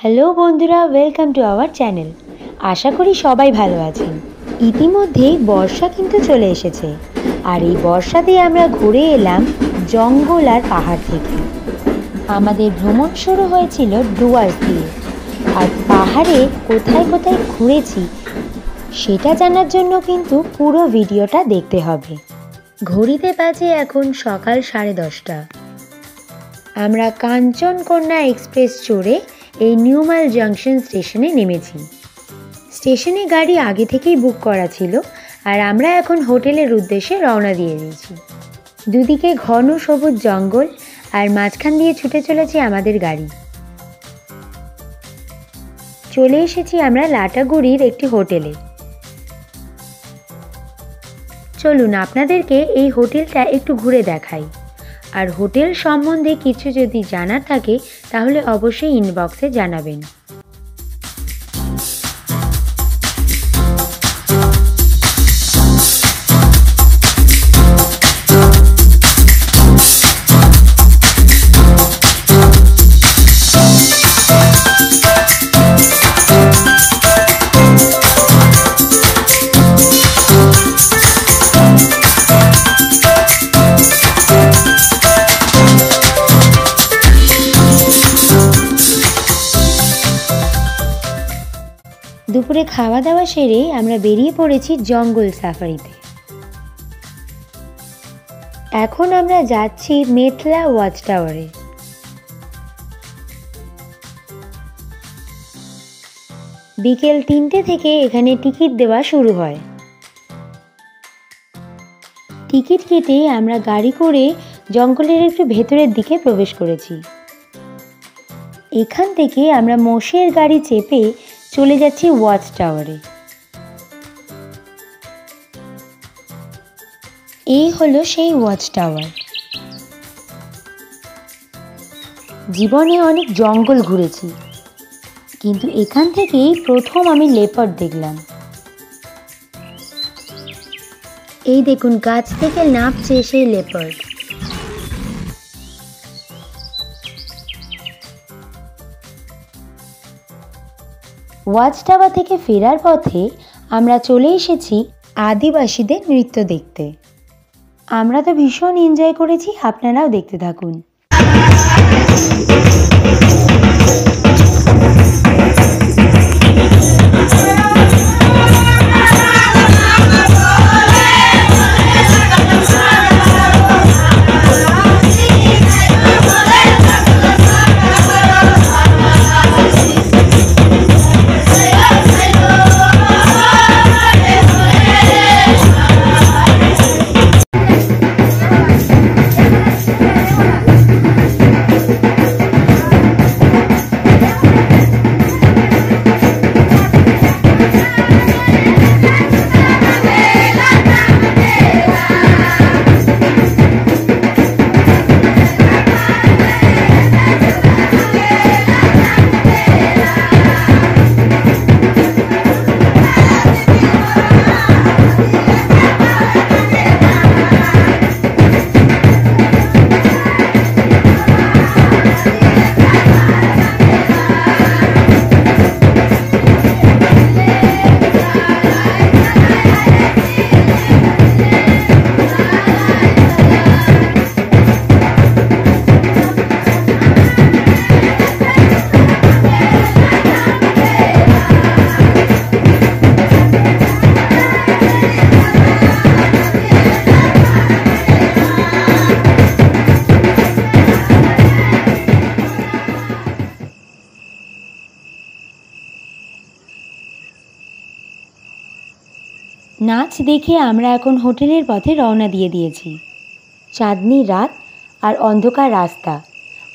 Hello বন্ধুরা, welcome to our channel. আশা করি সবাই ভালো আছেন। ইতিমধ্যেই বর্ষা কিন্তু চলে এসেছে, আর এই বর্ষাতেই আমরা ঘুরে এলাম জঙ্গল আর পাহাড় থেকে। আমাদের ভ্রমণ শুরু হয়েছিল ডুয়ার্স দিয়ে, আর পাহাড়ে কোথায় কোথায় ঘুরেছি সেটা জানার জন্য কিন্তু পুরো ভিডিওটা দেখতে হবে। ঘড়িতে বাজে এখন সকাল 10:30। আমরা কাঞ্চনকন্যা এক্সপ্রেস চড়ে এই নিউ মাইল জাংশন স্টেশনে নেমেছি। স্টেশনে গাড়ি আগে থেকেই বুক করা ছিল, আর আমরা এখন হোটেলের উদ্দেশ্যে রওনা দিয়ে দিয়েছি। দুদিকে ঘন সবুজ জঙ্গল, আর মাঝখান দিয়ে ছুটে চলেছে আমাদের গাড়ি। চলে এসেছি আমরা লাটাগুড়ির একটি হোটেলে। চলুন আপনাদেরকে এই হোটেলটা একটু ঘুরে দেখাই, আর হোটেল সম্বন্ধে কিছু যদি জানার থাকে তাহলে অবশ্যই ইনবক্সে জানাবেন। দুপুরে খাওয়া দাওয়া সেরে আমরা বেরিয়ে পড়েছি জঙ্গল সাফারিতে। এখন আমরা যাচ্ছি মেটলা ওয়াচ টাওয়ারে। বিকেল 3টে থেকে এখানে টিকিট দেওয়া শুরু হয়। টিকিট কেটে আমরা গাড়ি করে জঙ্গলের একটু ভেতরের দিকে প্রবেশ করেছি। এখান থেকে আমরা মোষের গাড়ি চেপে চলে যাচ্ছি ওয়াচ টাওয়ারে। এই হলো সেই ওয়াচ টাওয়ার। জীবনে অনেক জঙ্গল ঘুরেছি, কিন্তু এখান থেকেই প্রথম আমি লেপার্ড দেখলাম। এই দেখুন, গাছ থেকে নামছে সেই লেপার্ড। ওয়াচ টাওয়ার থেকে ফেরার পথে আমরা চলে এসেছি আদিবাসীদের নৃত্য দেখতে। আমরা তো ভীষণ এনজয় করেছি, আপনারাও দেখতে থাকুন। নাচ দেখে আমরা এখন হোটেলের পথে রওনা দিয়ে দিয়েছি। চাঁদনি রাত, আর অন্ধকার রাস্তা,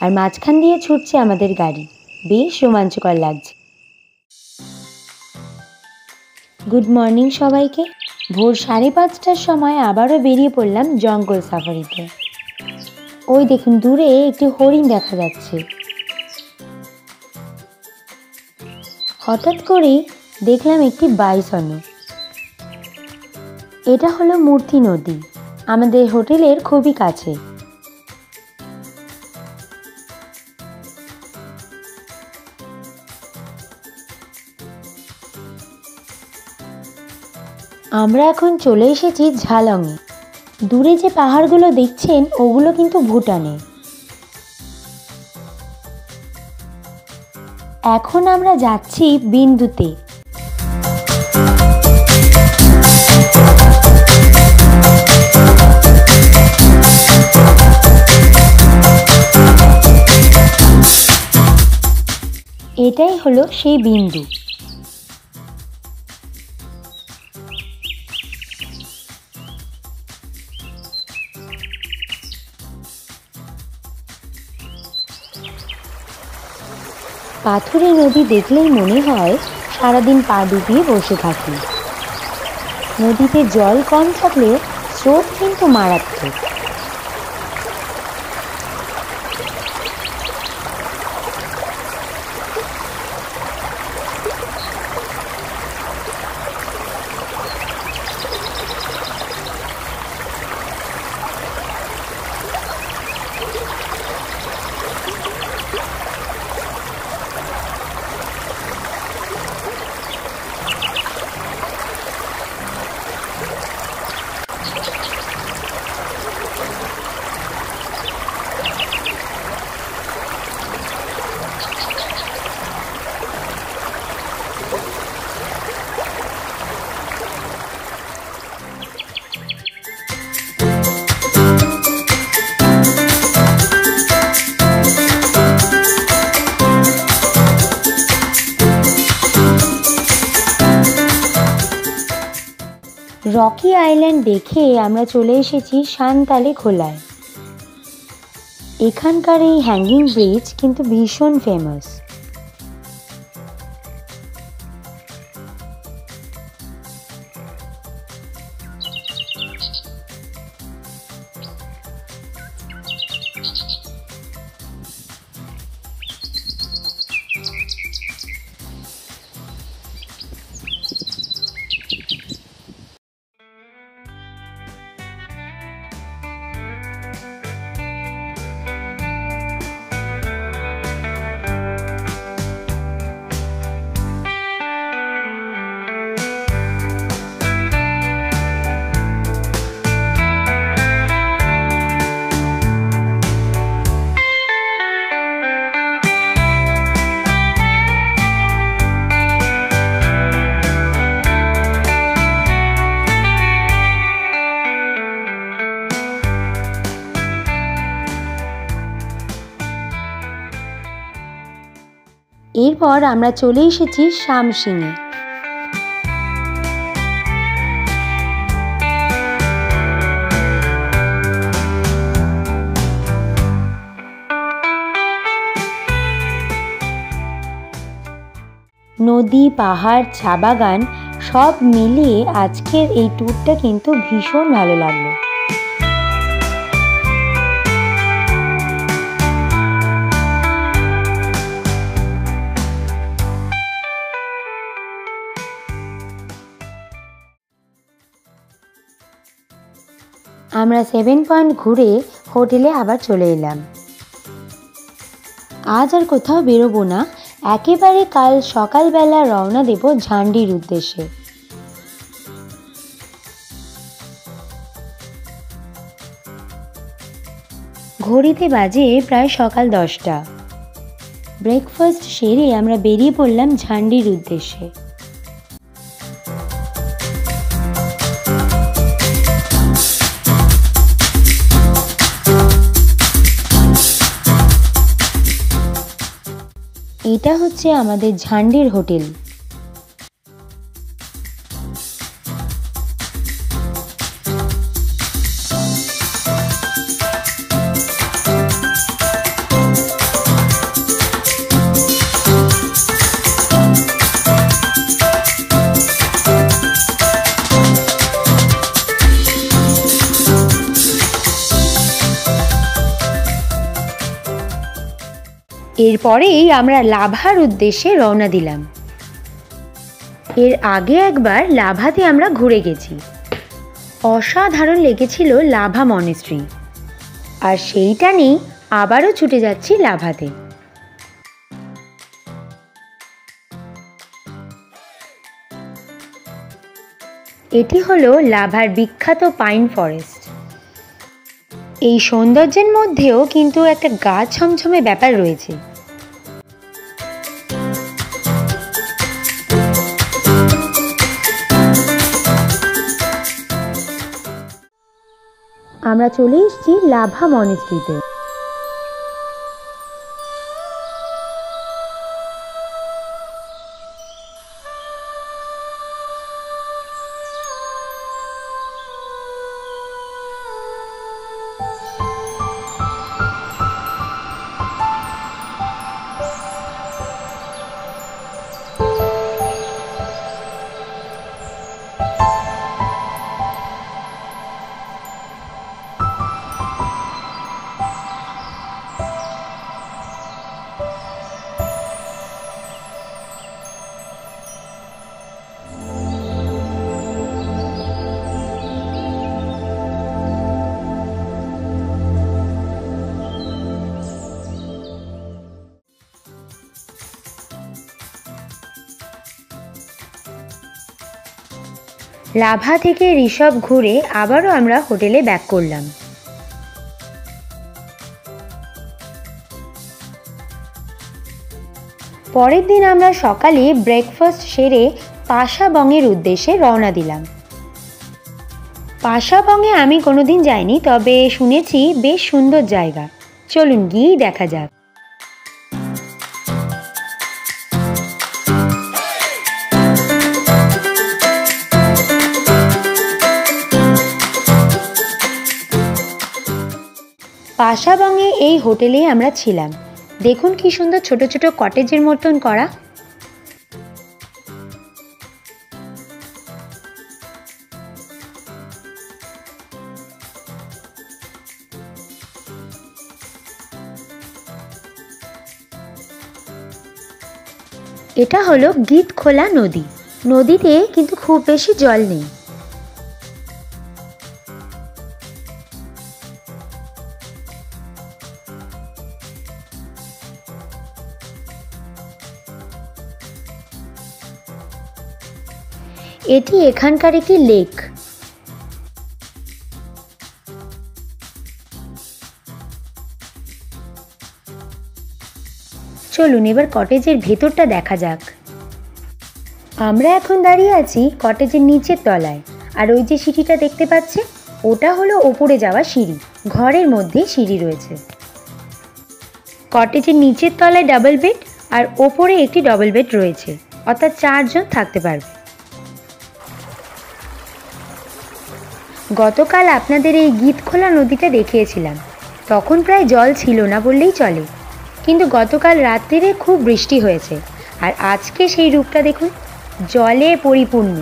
আর মাঝখান দিয়ে ছুটছে আমাদের গাড়ি। বেশ রোমাঞ্চকর লাগছে। গুড মর্নিং সবাইকে। ভোর 5:30টার সময় আবারও বেরিয়ে পড়লাম জঙ্গল সাফারিতে। ওই দেখুন দূরে একটি হরিণ দেখা যাচ্ছে। হঠাৎ করেই দেখলাম একটি বাইসনও। এটা হলো মূর্তি নদী, আমাদের হোটেলের খুবই কাছে। আমরা এখন চলে এসেছি ঝালংয়ে। দূরে যে পাহাড়গুলো দেখছেন ওগুলো কিন্তু ভুটানে। এখন আমরা যাচ্ছি বিন্দুতে। এটাই হলো সেই বিন্দু। পাথুরে নদী দেখলেই মনে হয় সারাদিন পা ডুবিয়ে বসে থাকি। নদীতে জল কম থাকলেও স্রোত কিন্তু মারাত্মক। রকি আইল্যান্ড দেখে আমরা চলে এসেছি সান্তালে খোলায়। এখানকার এই হ্যাঙ্গিং ব্রিজ কিন্তু ভীষণ ফেমাস। এরপর আমরা চলে এসেছি শামসিংয়ে। নদী, পাহাড়, চা বাগান সব মিলিয়ে আজকের এই ট্যুরটা কিন্তু ভীষণ ভালো লাগলো। আমরা 7 পয়েন্ট ঘুরে হোটেলে আবার চলে এলাম। আজ আর কোথাও বেরোবো না, একেবারে কাল সকালবেলা রওনা দেব ঝান্ডির উদ্দেশ্যে। ঘড়িতে বাজে প্রায় সকাল 10টা। ব্রেকফাস্ট সেরে আমরা বেরিয়ে পড়লাম ঝান্ডির উদ্দেশ্যে। এটা হচ্ছে আমাদের ঝান্ডির হোটেল। এরপরেই আমরা লাভার উদ্দেশ্যে রওনা দিলাম। এর আগে একবার লাভাতে আমরা ঘুরে গেছি। অসাধারণ লেগেছিল লাভা মনেস্ট্রি, আর সেইটা নিয়ে আবারও ছুটে যাচ্ছি লাভাতে। এটি হলো লাভার বিখ্যাত পাইন ফরেস্ট। এই সৌন্দর্যের মধ্যেও কিন্তু একটা গা ছমছমে ব্যাপার রয়েছে। আমরা চলে এসেছি লাভা মনেস্ট্রিতে। লাভা থেকে ঋষভ ঘুরে আবারও আমরা হোটেলে ব্যাক করলাম। পরের দিন আমরা সকালে ব্রেকফাস্ট সেরে পাশাবংয়ের উদ্দেশ্যে রওনা দিলাম। পাশাবংয়ে আমি কোনোদিন যাইনি, তবে শুনেছি বেশ সুন্দর জায়গা। চলুন গিয়েই দেখা যাক। পাশাবংয়ে এই হোটেলেই আমরা ছিলাম। দেখুন কি সুন্দর ছোট ছোট কটেজের মতন করা। এটা হলো গীতখোলা নদী। নদীতে কিন্তু খুব বেশি জল নেই। এটি এখানকার একটি লেক। চলুন এবার কটেজের ভেতরটা দেখা যাক। আমরা এখন দাঁড়িয়ে আছি কটেজের নিচের তলায়, আর ওই যে সিঁড়িটা দেখতে পাচ্ছে ওটা হলো ওপরে যাওয়া সিঁড়ি। ঘরের মধ্যে সিঁড়ি রয়েছে। কটেজের নিচের তলায় ডাবল বেড আর ওপরে একটি ডাবল বেড রয়েছে, অর্থাৎ 4 জন থাকতে পারবে। গতকাল আপনাদের এই গীতখোলা নদীটা দেখিয়েছিলাম, তখন প্রায় জল ছিল না বললেই চলে, কিন্তু গতকাল রাত্রিরে খুব বৃষ্টি হয়েছে, আর আজকে সেই রূপটা দেখুন, জলে পরিপূর্ণ,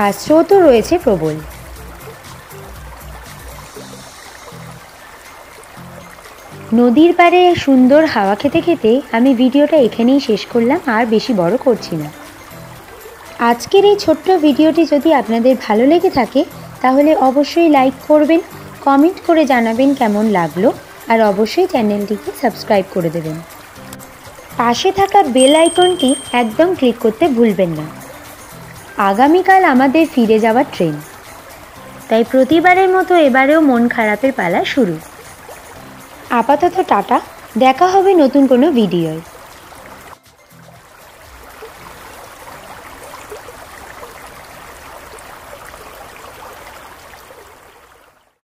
আর স্রোতও রয়েছে প্রবল। নদীর পাড়ে সুন্দর হাওয়া খেতে খেতে আমি ভিডিওটা এখানেই শেষ করলাম, আর বেশি বড় করছি না। আজকের এই ছোট্ট ভিডিওটি যদি আপনাদের ভালো লেগে থাকে তাহলে অবশ্যই লাইক করবেন, কমেন্ট করে জানাবেন কেমন লাগলো, আর অবশ্যই চ্যানেলটিকে সাবস্ক্রাইব করে দেবেন। পাশে থাকা বেল আইকনটি একদম ক্লিক করতে ভুলবেন না। আগামীকাল আমাদের ফিরে যাওয়ার ট্রেন, তাই প্রতিবারের মতো এবারেও মন খারাপের পালা শুরু। আপাতত টাটা, দেখা হবে নতুন কোনো ভিডিওয়।